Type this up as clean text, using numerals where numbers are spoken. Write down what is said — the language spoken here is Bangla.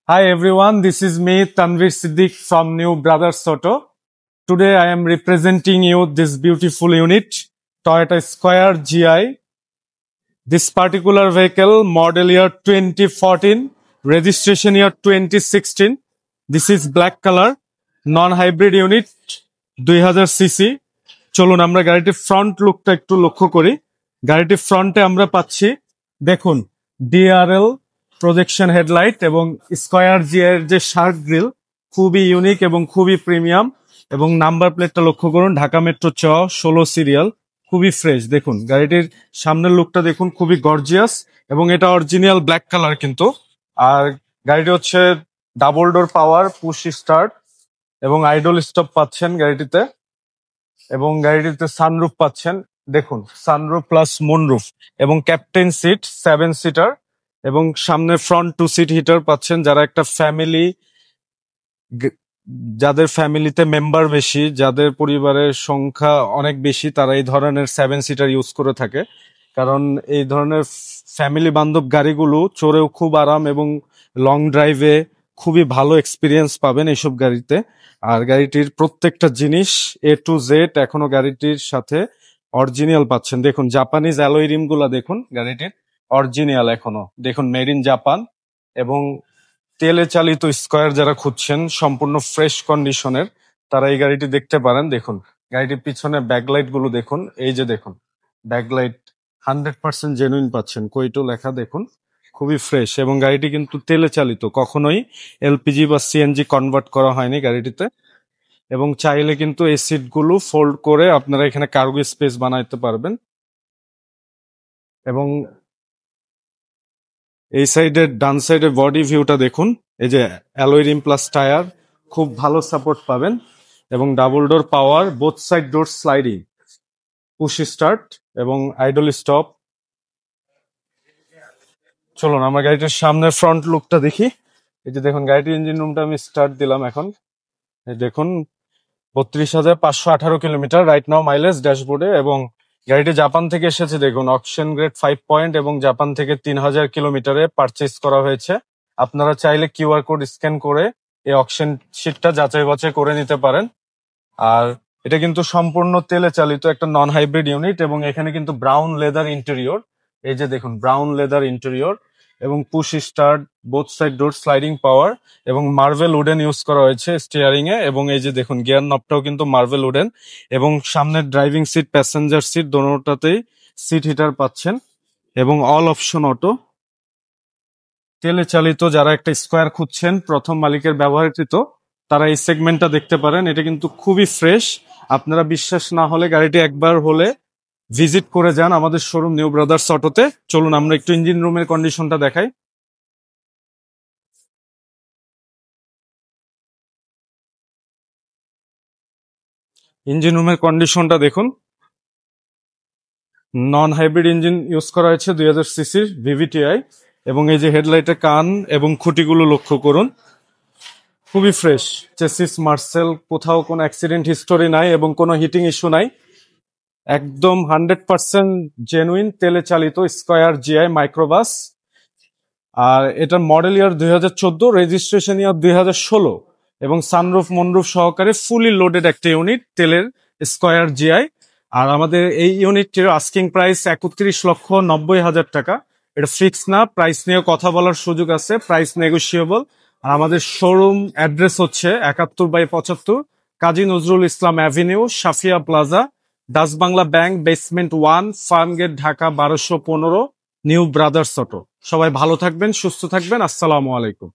Hi everyone, this is me Tanvir Siddiq from New Brothers Auto. Today I am representing you this beautiful unit, Toyota Square GI. This particular vehicle, model year 2014, registration year 2016. This is black color, non-hybrid unit, 2000 CC. চলুন আমরা গাড়িটির ফ্রন্ট লুকটা একটু লক্ষ্য করি। গাড়িটির ফ্রন্টে আমরা পাচ্ছি, দেখুন, ডিআরএল প্রজেকশন হেডলাইট এবং স্কয়ার জিআই এর যে শার্ক গ্রিল, খুবই ইউনিক এবং খুবই প্রিমিয়াম। এবং নাম্বার প্লেটটা লক্ষ্য করুন, ঢাকা মেট্রো 16 সিরিয়াল, খুবই ফ্রেশ। দেখুন গাড়িটির সামনের লুকটা দেখুন, খুবই গর্জিয়াস এবং এটা অরিজিনাল ব্ল্যাক কালার কিন্তু। আর গাড়িটি হচ্ছে ডাবল ডোর পাওয়ার, পুশ স্টার্ট এবং আইডল স্টপ পাচ্ছেন গাড়িটিতে। এবং গাড়িটিতে সানরুফ পাচ্ছেন, দেখুন সানরুফ প্লাস মুনরুফ এবং ক্যাপ্টেন সিট 7 সিটার এবং সামনে ফ্রন্ট 2 সিট হিটার পাচ্ছেন। যারা একটা ফ্যামিলি, যাদের ফ্যামিলিতে মেম্বার বেশি, যাদের পরিবারের সংখ্যা অনেক বেশি, তারা এই ধরনের 7 সিটার ইউজ করে থাকে। কারণ এই ধরনের ফ্যামিলি বান্ধব গাড়িগুলো চড়েও খুব আরাম এবং লং ড্রাইভে খুবই ভালো এক্সপিরিয়েন্স পাবেন এইসব গাড়িতে। আর গাড়িটির প্রত্যেকটা জিনিস A to Z এখনো গাড়িটির সাথে অরিজিনাল পাচ্ছেন। দেখুন জাপানিজ অ্যালয় রিম গুলা দেখুন, গাড়িটির অরিজিনাল এখনো, দেখুন মেড ইন জাপান। এবং তেলে চালিত স্কয়ার যারা খুঁজছেন সম্পূর্ণ ফ্রেশ কন্ডিশনের, তারা এই গাড়িটি দেখতে পারেন। দেখুন গাড়িটির পিছনে ব্যাকলাইট গুলো দেখুন, এই যে দেখুন ব্যাকলাইট 100% জেনুইন পাচ্ছেন, কোইটো লেখা দেখুন, খুবই ফ্রেশ। এবং গাড়িটি কিন্তু তেলে চালিত, কখনোই এলপিজি বা সিএনজি কনভার্ট করা হয়নি গাড়িটিতে। এবং চাইলে কিন্তু এই সিট গুলো ফোল্ড করে আপনারা এখানে কার্গো স্পেস বানাইতে পারবেন। এবং এই সাইডের ডান সাইডের বডি ভিউটা দেখুন, এই যে অ্যালয় রিম প্লাস টায়ার, খুব ভালো সাপোর্ট পাবেন। এবং double door power, both side door sliding, push start এবং আইডল স্টপ। চলুন আমরা গাড়িটার সামনের ফ্রন্ট লুকটা দেখি। এই যে দেখুন গাড়িটির ইঞ্জিন রুমটা আমি স্টার্ট দিলাম এখন। এই দেখুন 32,518 কিলোমিটার রাইট নাও মাইলেজ ড্যাশবোর্ডে। এবং গাড়িটি জাপান থেকে এসেছে, দেখুন অকশন গ্রেড 5 পয়েন্ট এবং জাপান থেকে 3000 কিলোমিটারে পারচেস করা হয়েছে। আপনারা চাইলে কিউআর কোড স্ক্যান করে এই অকশন শিটটা যাচাই বাছাই করে নিতে পারেন। আর এটা কিন্তু সম্পূর্ণ তেলে চালিত একটা নন হাইব্রিড ইউনিট এবং এখানে কিন্তু ব্রাউন লেদার ইন্টেরিয়র, এই যে দেখুন ব্রাউন লেদার ইন্টেরিয়র এবং push start, both side door sliding power এবং মার্ভেল উডেন ইউজ করা হয়েছে স্টিয়ারিং এ। এবং এই যে দেখুন গিয়ার নবটাও কিন্তু মার্ভেল উডেন এবং সামনের ড্রাইভিং সিট, প্যাসেঞ্জার সিট দোনোটাতেই সিট হিটার পাচ্ছেন এবং অল অপশন অটো। তেলে চালিত যারা একটা স্কয়ার খুঁজছেন প্রথম মালিকের ব্যবহৃত, তারা এই সেগমেন্টটা দেখতে পারেন। এটা কিন্তু খুবই ফ্রেশ। আপনারা বিশ্বাস না হলে গাড়িটি একবার হলে ভিজিট করে যান আমাদের শোরুম নিউ ব্রাদার্স অটোতে। চলুন আমরা একটু ইঞ্জিন রুমের কন্ডিশনটা দেখাই। ইঞ্জিন রুমের কন্ডিশনটা দেখুন, নন হাইব্রিড ইঞ্জিন ইউজ করা হয়েছে 2000 সিসির ভিভিটিআই। এবং এই যে হেডলাইটের কান এবং খুঁটিগুলো লক্ষ্য করুন, খুবই ফ্রেশ। চেসিস মার্সেল, কোথাও কোনো অ্যাক্সিডেন্ট হিস্টোরি নাই এবং কোনো হিটিং ইস্যু নাই। একদম 100% জেনুইন তেলে চালিত স্কয়ার জিআই মাইক্রোবাস। আর এটার মডেল ইয়ার 2014, রেজিস্ট্রেশন ইয়ার 2016 এবং সানরুফ মনরুফ সহকারে ফুলি লোডেড একটা ইউনিট তেলের স্কয়ার জিআই। আর আমাদের এই ইউনিটটির আস্কিং প্রাইস 31,90,000 টাকা। এটা ফিক্স না, প্রাইস নিয়ে কথা বলার সুযোগ আছে, প্রাইস নেগোশিয়েবল। আর আমাদের শোরুম অ্যাড্রেস হচ্ছে 71/75 Kazi Nazrul Islam avenue, Safia plaza, Dutch Bangla bank, basement 1, Farmgate, Dhaka 1215, New Brothers Auto. সবাই ভালো থাকবেন, সুস্থ থাকবেন। আসসালামু আলাইকুম।